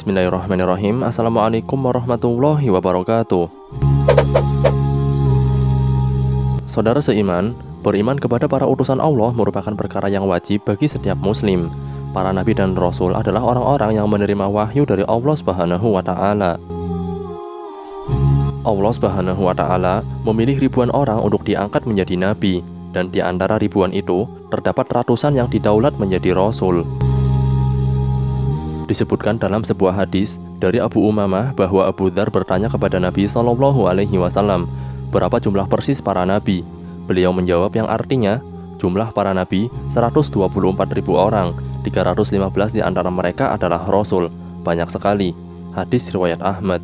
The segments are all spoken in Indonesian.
Bismillahirrahmanirrahim. Assalamualaikum warahmatullahi wabarakatuh. Saudara seiman, beriman kepada para utusan Allah merupakan perkara yang wajib bagi setiap muslim. Para nabi dan rasul adalah orang-orang yang menerima wahyu dari Allah Subhanahu wa taala. Allah Subhanahu wa taala memilih ribuan orang untuk diangkat menjadi nabi, dan di antara ribuan itu terdapat ratusan yang didaulat menjadi rasul. Disebutkan dalam sebuah hadis dari Abu Umamah bahwa Abu Dzar bertanya kepada Nabi SAW, berapa jumlah persis para nabi? Beliau menjawab yang artinya, jumlah para nabi 124.000 orang, 315 di antara mereka adalah rasul. Banyak sekali. Hadis riwayat Ahmad.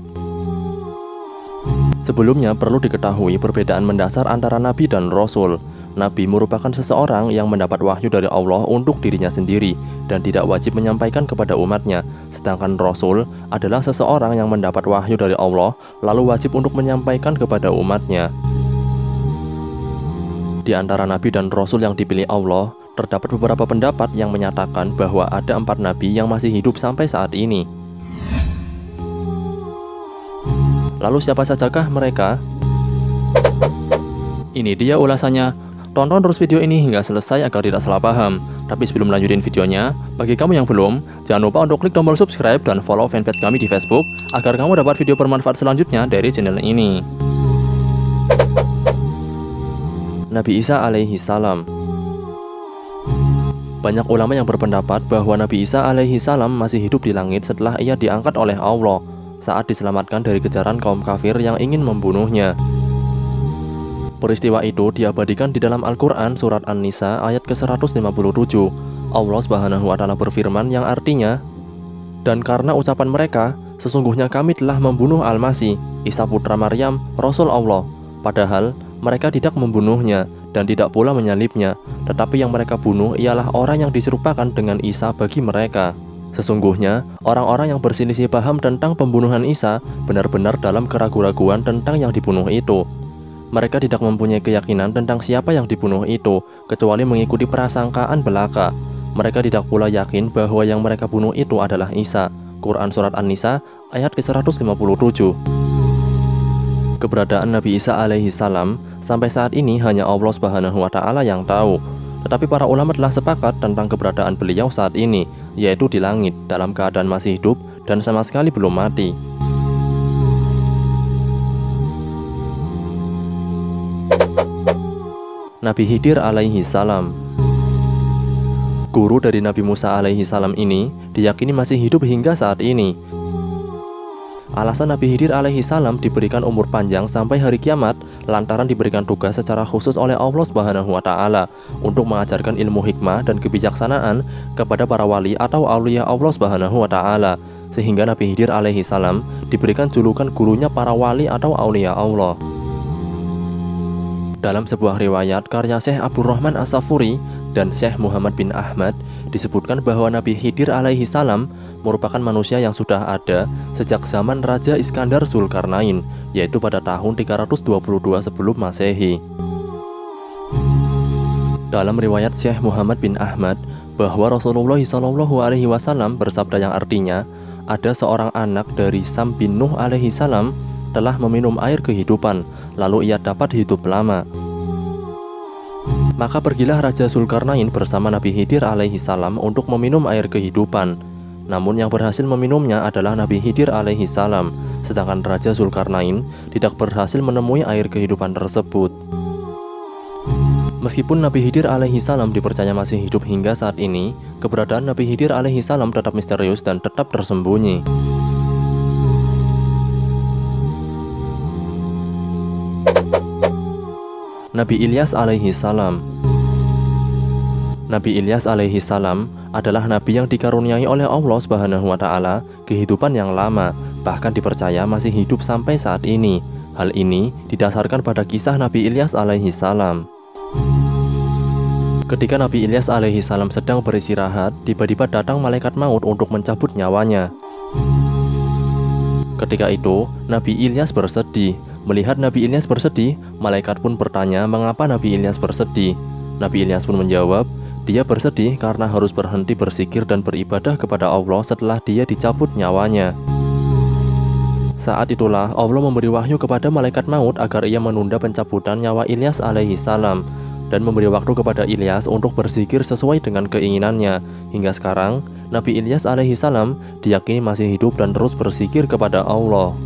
Sebelumnya perlu diketahui perbedaan mendasar antara nabi dan rasul. Nabi merupakan seseorang yang mendapat wahyu dari Allah untuk dirinya sendiri dan tidak wajib menyampaikan kepada umatnya. Sedangkan Rasul adalah seseorang yang mendapat wahyu dari Allah lalu wajib untuk menyampaikan kepada umatnya. Di antara Nabi dan Rasul yang dipilih Allah, terdapat beberapa pendapat yang menyatakan bahwa ada 4 Nabi yang masih hidup sampai saat ini. Lalu siapa sajakah mereka? Ini dia ulasannya. Tonton terus video ini hingga selesai agar tidak salah paham. Tapi sebelum lanjutin videonya, bagi kamu yang belum, jangan lupa untuk klik tombol subscribe dan follow fanpage kami di Facebook agar kamu dapat video bermanfaat selanjutnya dari channel ini. Nabi Isa alaihi salam. Banyak ulama yang berpendapat bahwa Nabi Isa alaihi salam masih hidup di langit setelah ia diangkat oleh Allah saat diselamatkan dari kejaran kaum kafir yang ingin membunuhnya. Peristiwa itu diabadikan di dalam Al-Quran surat An-Nisa ayat ke-157. Allah Subhanahu wa taala berfirman yang artinya, dan karena ucapan mereka, sesungguhnya kami telah membunuh Al-Masih, Isa putra Maryam, Rasul Allah. Padahal mereka tidak membunuhnya dan tidak pula menyalibnya, tetapi yang mereka bunuh ialah orang yang diserupakan dengan Isa bagi mereka. Sesungguhnya, orang-orang yang berselisih paham tentang pembunuhan Isa benar-benar dalam keraguan-raguan tentang yang dibunuh itu. Mereka tidak mempunyai keyakinan tentang siapa yang dibunuh itu, kecuali mengikuti prasangkaan belaka. Mereka tidak pula yakin bahwa yang mereka bunuh itu adalah Isa. Quran Surat An-Nisa ayat ke-157. Keberadaan Nabi Isa alaihi salam sampai saat ini hanya Allah Subhanahu wa taala yang tahu. Tetapi para ulama telah sepakat tentang keberadaan beliau saat ini, yaitu di langit, dalam keadaan masih hidup dan sama sekali belum mati. Nabi Khidir alaihi salam. Guru dari Nabi Musa alaihi salam ini diyakini masih hidup hingga saat ini. Alasan Nabi Khidir alaihi salam diberikan umur panjang sampai hari kiamat lantaran diberikan tugas secara khusus oleh Allah Subhanahu wa taala untuk mengajarkan ilmu hikmah dan kebijaksanaan kepada para wali atau aulia Allah Subhanahu wa taala, sehingga Nabi Khidir alaihi salam diberikan julukan gurunya para wali atau aulia Allah. Dalam sebuah riwayat karya Syekh Abdurrahman As-Safuri dan Syekh Muhammad bin Ahmad disebutkan bahwa Nabi Khidir alaihi salam merupakan manusia yang sudah ada sejak zaman Raja Iskandar Zulkarnain, yaitu pada tahun 322 sebelum Masehi. Dalam riwayat Syekh Muhammad bin Ahmad bahwa Rasulullah SAW bersabda yang artinya, ada seorang anak dari Sam bin Nuh alaihi salam telah meminum air kehidupan, lalu ia dapat hidup lama. Maka pergilah Raja Zulkarnain bersama Nabi Khidir alaihi salam untuk meminum air kehidupan. Namun yang berhasil meminumnya adalah Nabi Khidir alaihi salam, sedangkan Raja Zulkarnain tidak berhasil menemui air kehidupan tersebut. Meskipun Nabi Khidir alaihi salam dipercaya masih hidup hingga saat ini, keberadaan Nabi Khidir alaihi salam tetap misterius dan tetap tersembunyi. Nabi Ilyas alaihi salam. Nabi Ilyas alaihi salam adalah nabi yang dikaruniai oleh Allah Subhanahu wa taala kehidupan yang lama, bahkan dipercaya masih hidup sampai saat ini. Hal ini didasarkan pada kisah Nabi Ilyas alaihi salam. Ketika Nabi Ilyas alaihi salam sedang beristirahat, tiba-tiba datang malaikat maut untuk mencabut nyawanya. Ketika itu, Nabi Ilyas bersedih. Melihat Nabi Ilyas bersedih, malaikat pun bertanya mengapa Nabi Ilyas bersedih. Nabi Ilyas pun menjawab, Dia bersedih karena harus berhenti berzikir dan beribadah kepada Allah setelah dia dicabut nyawanya. Saat itulah Allah memberi wahyu kepada malaikat maut agar ia menunda pencabutan nyawa Ilyas alaihi salam dan memberi waktu kepada Ilyas untuk berzikir sesuai dengan keinginannya. Hingga sekarang, Nabi Ilyas alaihi salam diyakini masih hidup dan terus berzikir kepada Allah.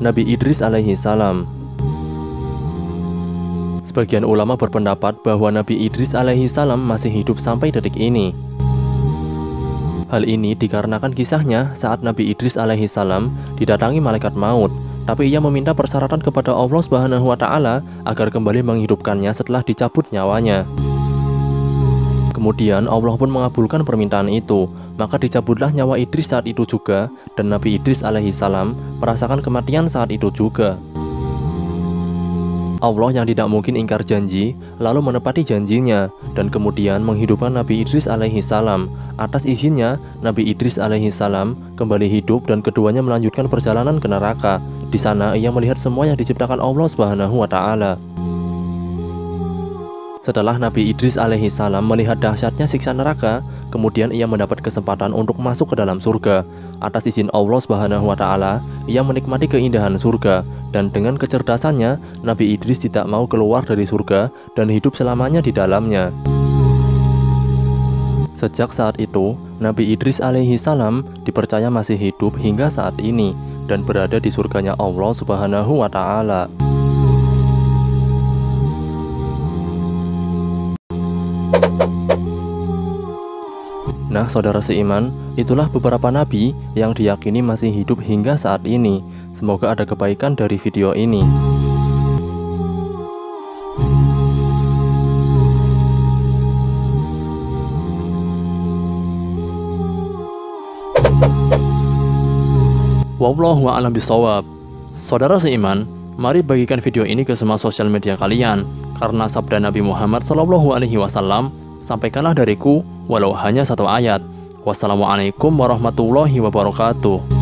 Nabi Idris alaihi salam. Sebagian ulama berpendapat bahwa Nabi Idris alaihi salam masih hidup sampai detik ini. Hal ini dikarenakan kisahnya saat Nabi Idris alaihi salam didatangi malaikat maut, tapi ia meminta persyaratan kepada Allah Subhanahu wa taala agar kembali menghidupkannya setelah dicabut nyawanya. Kemudian Allah pun mengabulkan permintaan itu, maka dicabutlah nyawa Idris saat itu juga, dan Nabi Idris alaihi salam merasakan kematian saat itu juga. Allah yang tidak mungkin ingkar janji, lalu menepati janjinya, dan kemudian menghidupkan Nabi Idris alaihi salam. Atas izinnya, Nabi Idris alaihi salam kembali hidup dan keduanya melanjutkan perjalanan ke neraka. Di sana ia melihat semua yang diciptakan Allah Subhanahu wa taala. Setelah Nabi Idris alaihi salam melihat dahsyatnya siksa neraka, kemudian ia mendapat kesempatan untuk masuk ke dalam surga. Atas izin Allah Subhanahu wa taala, ia menikmati keindahan surga, dan dengan kecerdasannya, Nabi Idris tidak mau keluar dari surga dan hidup selamanya di dalamnya. Sejak saat itu, Nabi Idris alaihi salam dipercaya masih hidup hingga saat ini dan berada di surganya Allah Subhanahu wa taala. Nah, saudara seiman, itulah beberapa nabi yang diyakini masih hidup hingga saat ini. Semoga ada kebaikan dari video ini. Wallahu a'lam bishawab. Saudara seiman, mari bagikan video ini ke semua sosial media kalian, karena sabda Nabi Muhammad SAW, sampaikanlah dariku walau hanya satu ayat. Wassalamualaikum warahmatullahi wabarakatuh.